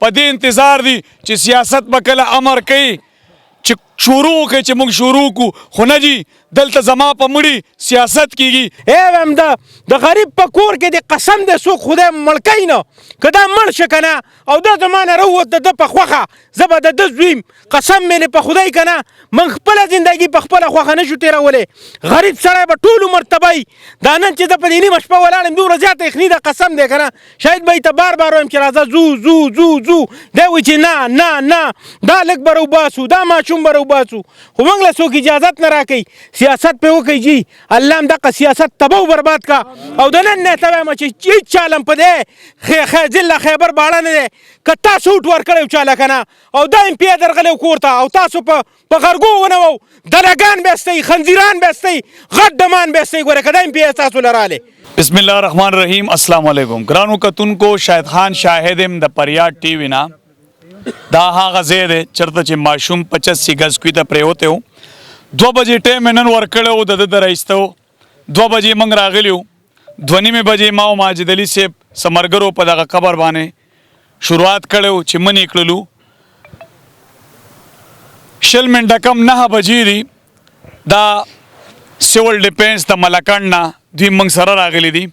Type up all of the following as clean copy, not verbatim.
په دې انتظار دي چې سیاست به کله امر کوي چې شروع وکړي چې موږ شروع کړو خو نه جي دلته زما په مړي سیاست کیږي. هم د غریب په کور کې د قسم د څوک خدای مړ کوي نه که دا مړ شه که نه او دا زما نه راووت د ده په خوښه زه به د ده زوی یم قسم مې په خدای که نه موږ خپله زندګي په خپله خوښه نه شو تېرولی. غریب سړی به ټول عمر تبی دا نن چې زه په دې نیمه شپه ولاړ یم دومره زیاته یخني ده قسم دی که نه شاید به یې ته بار بار وایم چې راځه ځو ځو ځو ځو دی وایي چې نه نه نه دا لږ به راوباسو دا ماشوم به راوباسو خو موږ له څوک اجازت نه راکوي سیاست پرې وکړئ جي الله هم دغه سیاست تباه و برباد کا او د نن نه ته وایم چې هېڅ چا له په دی ضلع خیبر باړه نه دی که تاسو اوټ ورکړی و چا له که نه او دا ایم پی درغلی و کور ته او تاسو په غرګو ونوو دلګان به استئ خنزیران به استئ غټ ډمان به استئ ګوره که دا ایم پی تاسو له رالی. بسم الله الرحمن الرحیم. السلام علیکم ګرانو کتونکو. شاهد خان شاهد یم د پریاد ټي وي نه. دا هغه ځای دی چېرته چې ماشوم 85 ګز کوي ته پرېوتی و 2 بجې ټایم یې نن ورکړی و د ده د رایسته و 2 بجې موږ راغلي وو 2:30 بجې ما او ماجد علي صاحب څه ملګرو په دغه قبر باندې شروعات کړی و چې منې کړلو 20 منټه کم 9 بجې دي دا سیول ډیفینس د ملکنډ نه دوی موږ سره راغلي دي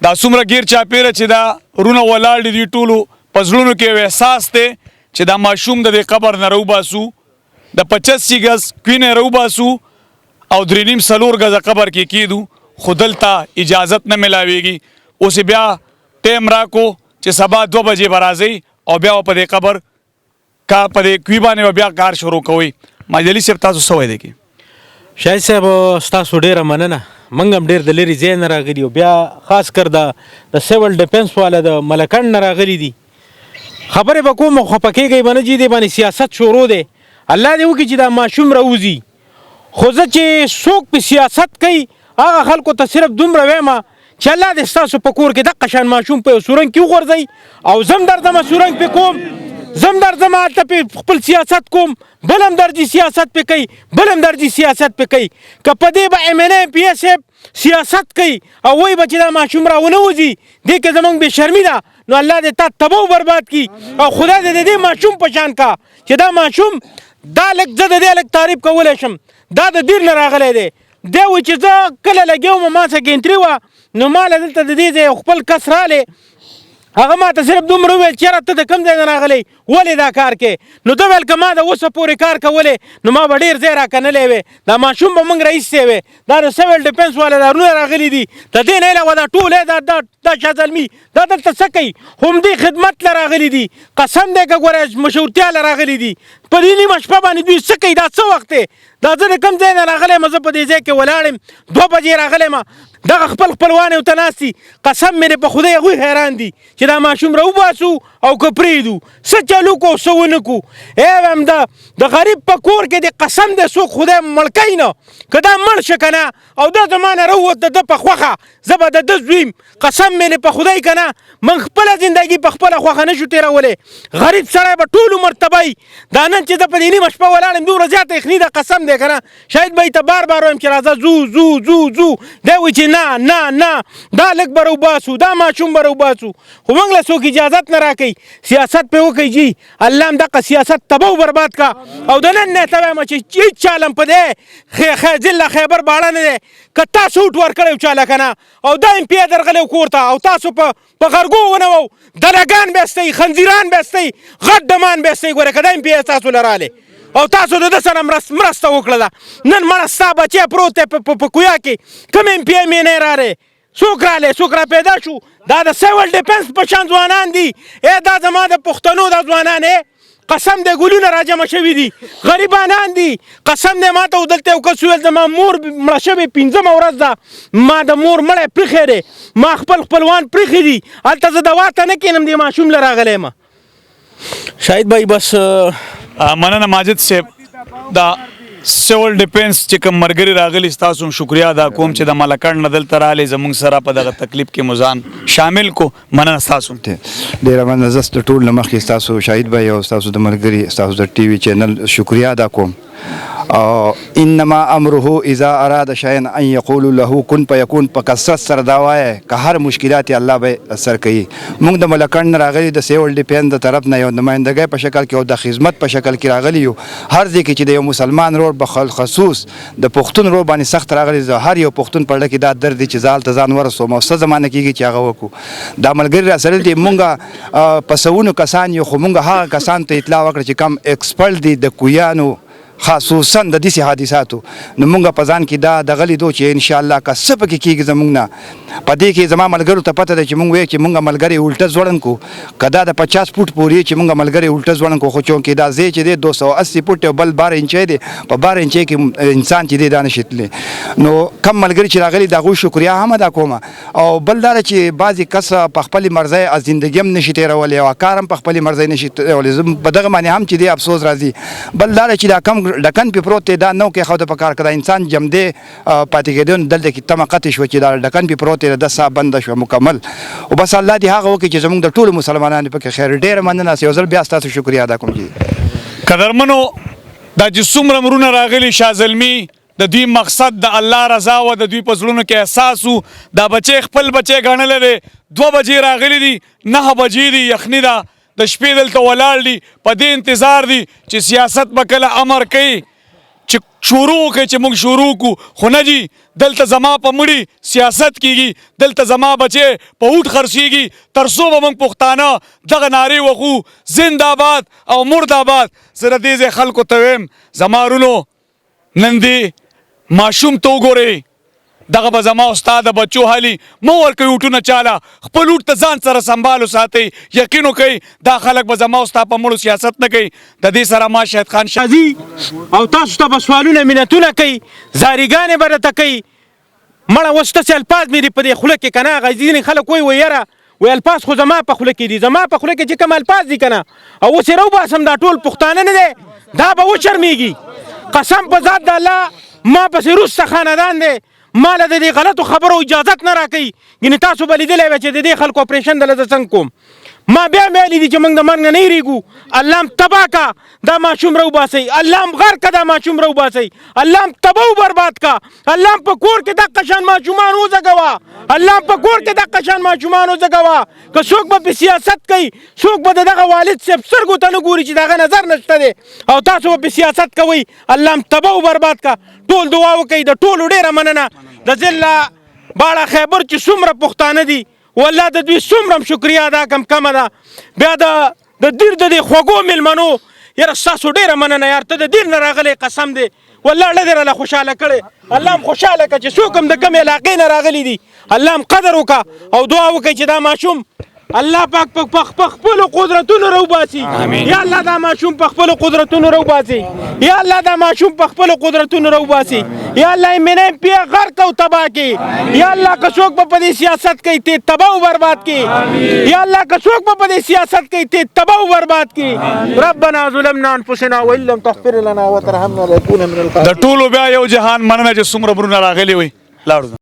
دا څومره ګیر چاپېره چې دا رونه ولاړ دي ټولو په زړونو کې یو احساس دی چې دا ماشوم د دې قبر نه راوباسو د 85 ګز کوي نه راوباسو او 3.5-4 ګزه قبر کې کېدو خو دلته اجازت نه ملاویږي اوس بیا ټایم راکو چې سبا 2 بجې به راځئ او بیا په دې قبر کا په دې کوي باندې بیا کار شروع کوئ. ماجد صاحب تاسو څه وایئ دی شاهد صاحب ستاسو ډېره مننه موږ هم ډېر د لرې ځای نه راغلي یو بیا خاص کر د سیول ډیفینس والا د ملکنډ نه راغلي دي خبرې به کوم خو په کېږئ به نه جي دی باندې سیاست شروع دی الله دې وکړي چې دا ماشوم راوځي خو زه چې څوک په سیاست کوي هغه خلکو ته صرف دومره وایم چې الله دې ستاسو په کور کې دقه شان ماشوم په یو سورنګ کې وغورځئ او زه هم درځمه سورنګ پې کوم زه هم درځمه هلته پې خپل سیاست کوم بل هم درځي سیاست پې کوي بل هم درځي سیاست پې کوي که په دې به ایم این اے پی ایس صاحب سیاست کوي او وایي به چې دا ماشوم راونه وځي دې کې زموږ بې شرمي ده نو الله دې تا تباه و برباد کی او خدای دې د دې ماشوم په شان کا چې دا ماشوم دا لږ زه د دې لږ تعریف کولی شم دا د دیر نه راغلی دی دی وایي چې زه کله لګیا وم ما څه ګنتري وه نو ما له دلته د دې ځای خپل کس رالی هغه ما ته صرف دومره وویل چې یاره ته د کوم ځای نه راغلی ولې دا کار کې نو ده ویل که ما د اوسه پورې کار کولی نو ما به ډېر ځای راکنلی وې دا ماشوم به موږ راایستی وې دا د سیول ډیفینس والا دا رونه راغلي دي د دې نه علاوه دا ټول دا شاه زلمي دا دلته څه کوي همدې خدمت له راغلي دي قسم دی که ګوره مشهورتیا له راغلي دي په دې نیمه شپه باندې دوی څه کوي دا څه وخت دی دا زه د کوم ځای نه راغلی یم زه په دې ځای کې ولاړ یم 2 بجې راغلی یم دغه خپل خپلوان ورته ناست دي قسم مې په خدای هغوی حیران دي چې دا ماشوم راوباسو او که پرېږدو څه چلو کو څه ونه کړو هم د غریب په کور کې د قسم د څوک خدای مړ کوي نه که دا مړ شه که نه او دا زما نه راووت د ده په خوښه زه به د ده زوی یم قسم مې په خدای که نه موږ خپله زندګي په خپله خوښه نه شو تېرولی غریب سړی به ټول عمر تبی دا نن چې زه په دې نیمه شپه ولاړ یم دومره زیاته یخني ده قسم دی که نه شاید به یې ته بار بار وایم چې راځه ځو ځو ځو ځو دی وایي چې نه نه نه دا لږ به راوباسو دا ماشوم به راوباسو خو موږ له څوک اجازت نه راکوي سیاست پرې وکړئ جي الله هم دغه سیاست تباه و برباد کا او د نن نه ته وایم چې هېڅ چا له په دی ضلع خیبر باړه نه دی که تاسو اوټ ورکړی و چا له که نه او دا ایم پی درغلی و کور ته او تاسو په غرګو ونوو دلګان به استئ خنزیران به استئ غټ ډمان به استئ ګوره که دا ایم پی تاسو له رالی او تاسو د ده سره مرسته وکړه ده نن مړه ستا بچی پروت دی په کویا کې کوم ایم پی ایم یې نه رالی څوک رالی څوک را پیدا شو دا د سیول ډیفینس په شان ځوانان دي دا زما د پښتنو دا ځوانان قسم دی ګلونه راجمع شوي دي غریبانان دي قسم دی ما ته دلته یو کس وویل زما مور مړه شوې 5مه ورځ ده ما د مور مړی پرېښی دی ما خپل خپلوان پرېښي دي هلته زه دوا ته نه کښېنم دې ماشوم له راغلی یم شاهد بھائی بس مننه ماجد صاحب دا سیول ډیفینس چې کوم ملګري راغلي ستاسو شکریا ادا کوم چې د ملکنډ نه دلته راغلي زموږ سره په دغه تکلیف کې مزان شامل کو مننه ستاسو ډېره مننه زه ټول نه مخکې ستاسو شاهد بھائی او ستاسو د ملګري ستاسو د ټي وي چینل شکریا ادا کوم انما امره اذا اراد شيئا ان يقول له كن فيكون. په کثرت سره دا وایه که هر مشکلات الله به سر کوي. موږ د ملکنډ راغلي د سیول ډیفینس د طرف نه یو نمایندګۍ په شکل کې او د خدمت په شکل کې راغلي یو. هر ځای کې چې د یو مسلمان رور بخصوص د پښتون رور باندې سخت راغلی، هر یو پښتون په لکه دا درد چې زال ته ځان ورسوم او څه زمانه کېږي چې هغه وکړو. دا ملګري راسره دي، موږ په سوونو کسان یو، خو موږ هغه کسان ته اطلاع وکړه چې کم ایکسپرټ دي د کویانو خصوصا د داسې حادثاتو. نو موږ په ځان کې دا دغه لیدو چې انشاءالله که څه پکې کېږي زموږ نه. په دې کې زما ملګرو ته پته ده چې موږ وایو چې موږ ملګري الټه ځوړن کو، که دا د 50 فوټ پورې چې موږ ملګري الټه ځوړن کو، خو چونکې دا ځای چې دی 280 فوټ او بل 12 انچۍ دی، په 12 انچۍ کې انسان چې دی دا نشي تللی. نو کم ملګري چې راغلي د هغوی شکریا هم ادا کوم. او بل دا چې بعضې کس په خپلې مرضۍ از زندګي هم نشي تېرولی او کار هم په خپلې مرضۍ نشي تېرولی. زه په دغه باندې هم چې دی افسوس راځي. بل دا چې دا کم ډکن پې پروت دی دا نو کې خو د په کار که دا انسان جمدی پاتې کېدو دلته کې تمه قطع شوه چې دا ډکن پې پروت دی دا ساه بنده شوه مکمل. او بس الله دې هغه وکړي چې زموږ د ټولو مسلمانانو پکې خیر. ډېره مننه، یو ځل بیا ستاسو شکریا ادا کوم. قدرمنو دا چې څومره مرونه راغلي شاه زلمي، د دوی مقصد د الله رضا و، د دوی په زړونو کې احساس و. دا بچی خپل بچی ګڼلی دی، 2 بجې راغلي دي، 9 بجې دي، یخني ده، د شپې دلته ولاړ دي، په دې انتظار دي چې سیاست به کله امر کوي چې شروع وکړي چې موږ شروع کړو. خو نه جي، دلته زما په مړي سیاست کېږي، دلته زما بچی په اوټ خرڅېږي. تر څو به موږ پښتانه دغه نارې وخو زنده باد او مرد آباد. زه د دې ځای خلکو ته وایم زما رونو نن دې ماشوم ته وګورئ، دغه به زما استاد د بچو حالي مه ورکوئ اوټونه چاله، خپل اوټ ته ځان سره سنبال وساتئ. یقین وکئ دا خلک به زما ستا په مړو سیاست نه کوي. د دې سره ما شهید خان شازي او تاسو ته به سوالونه منتونه کوي، زاریګانې به راته کوي. مړه اوس تاسې الفاظ مې په دې خوله کې که نه هغه ځینې خلک وایي یاره وایي الفاظ خو زما په خوله کې دي، زما په خوله کې چې کوم الفاظ دي که نه او اوس یې راوباسم دا ټول پښتانه نه دی، دا به وشرمېږي. قسم په ذات د الله ما پسې وروسته خاندان دی، ما له د دې غلطو خبرو اجازت نه راکوي. ګینې تاسو به لیدلی وی چې د دې خلکو اپریشن دله زه څنګه کوم. ما بیا هم ویلي دي چې موږ د مرګ نه نه هېرېږو. الله هم تباه کا دا ماشوم راوباسئ، الله هم غر که دا ماشوم راوباسئ، الله هم تباه و برباد کا. الله هم په کور کې دقه شان ماشومان وزېږوه، الله هم په کور کې دقه شان ماشومان وزېږوه. که څوک به په سیاست کوي، څوک به د دغه والد صاحب سترګو ته نه ګوري چې د هغه نظر نشته دی او تاسو به په سیاست کوئ. الله هم تباه و برباد کا. ټول دعا وکئ. د ټولو ډېره مننه. د ضلع باړه خیبر چې څومره پښتانه دي والله د دوی څومره هم شکریا ادا کم کمه ده. بیا د دیر د دې خوږو مېلمنو یاره ستاسو ډېره مننه یار. ته د دیر نه راغلی قسم دی والله ډېر راله خوشحاله کړې. الله هم خوشحاله کړه چې څوک هم د کومې علاقې نه راغلي دي. الله هم قدر وکړه او دعا وکړئ چې دا ماشوم الله پاک په خپلو قدرتونو راوباسي. یا الله دا ماشوم په خپلو قدرتونو راوباسي. یا الله دا ماشوم په خپلو قدرتونو راوباسي. یا الله یې منې پیا غرق او تباه کړي. یا الله که څوک به په دې سیاست کوي ته تباه و برباد کړي. یا الله که څوک به په دې سیاست کوي ته تباه و برباد کړي. ربنا ظلمنا انفسنا وان لم تغفر لنا وترحمنا لنكون من الخاسرين. د ټولو بیا یو جهان مننه چې څومره برونه راغلي وي. لاړو